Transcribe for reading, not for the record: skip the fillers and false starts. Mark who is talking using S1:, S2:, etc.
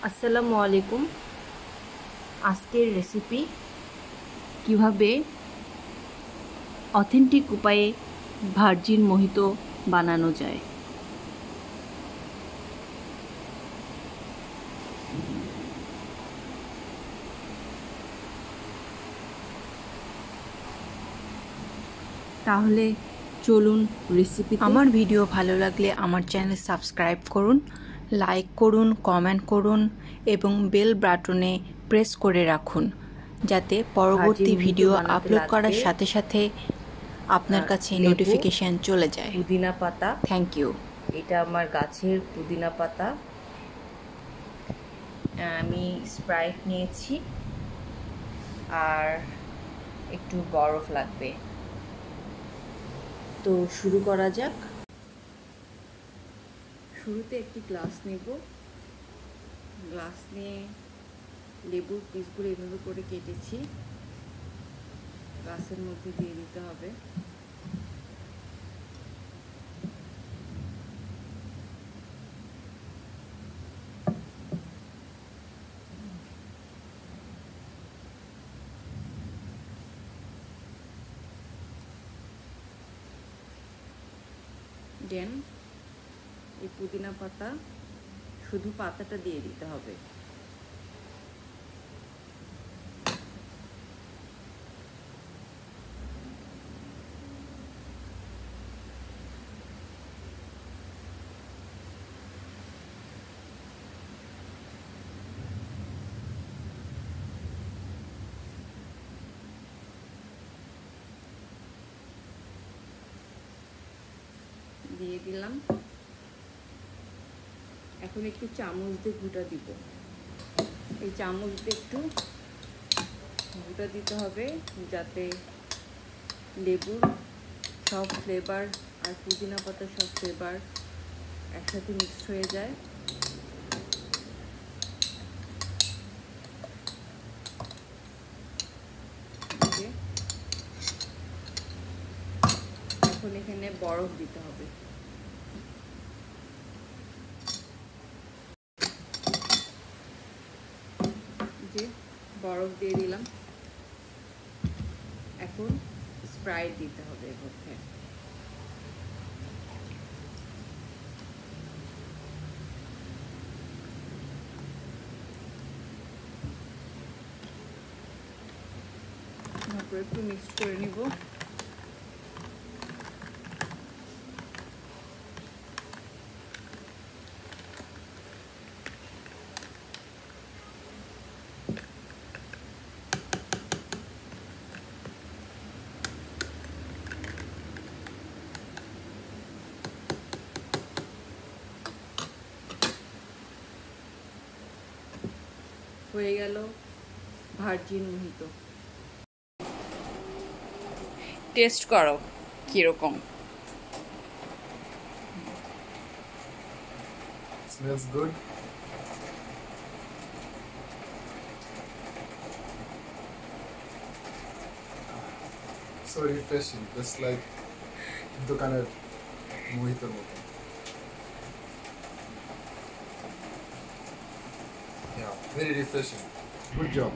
S1: আসসালামু আলাইকুম। আজকের রেসিপি কিভাবে অথেন্টিক উপায়ে ভার্জিন মোহিতো বানানো যায়। তাহলে চলুন রেসিপি।
S2: আমার ভিডিও ভালো লাগলে আমার চ্যানেল সাবস্ক্রাইব করুন, লাইক করুন, কমেন্ট করুন এবং বেল বাটনে প্রেস করে রাখুন যাতে পরবর্তী ভিডিও আপলোড করার সাথে সাথে আপনার কাছে নোটিফিকেশন চলে যায়।
S1: পুদিনা পাতা,
S2: থ্যাংক ইউ।
S1: এটা আমার গাছের পুদিনা পাতা। আমি স্প্রাইট নিয়েছি আর একটু বরফ লাগবে। তো শুরু করা যাক। শুরুতে একটি গ্লাস নেব। গ্লাস নিয়ে লেবুর পিসগুলো এভাবে করে কেটেছি, গ্লাসের মধ্যে দিয়ে দিতে হবে। দেন এই পুদিনা পাতা, শুধু পাতাটা দিয়ে দিতে হবে। দিয়ে দিলাম। এখন একটু চামচ দিয়ে ঘুটা দিব। এই চামচ দিয়ে একটু ঘুটা দিতে হবে যাতে লেবুর সব ফ্লেভার আর পুদিনা পাতার সব ফ্লেভার একসাথে মিক্সড হয়ে যায়। এখন এখানে বরফ দিতে হবে। যে বরফ দিয়ে দিলাম। এখন স্প্রাইট দিতে হবে এর মধ্যে। তারপর একটু মিক্স করে নিব। হয়ে গেল ভার্জিন মোহিতো। টেস্ট করো কিরকম।
S3: Smells good. So refreshing, just like দোকানের মোহিতোর মতো। Yeah, very refreshing. Good job.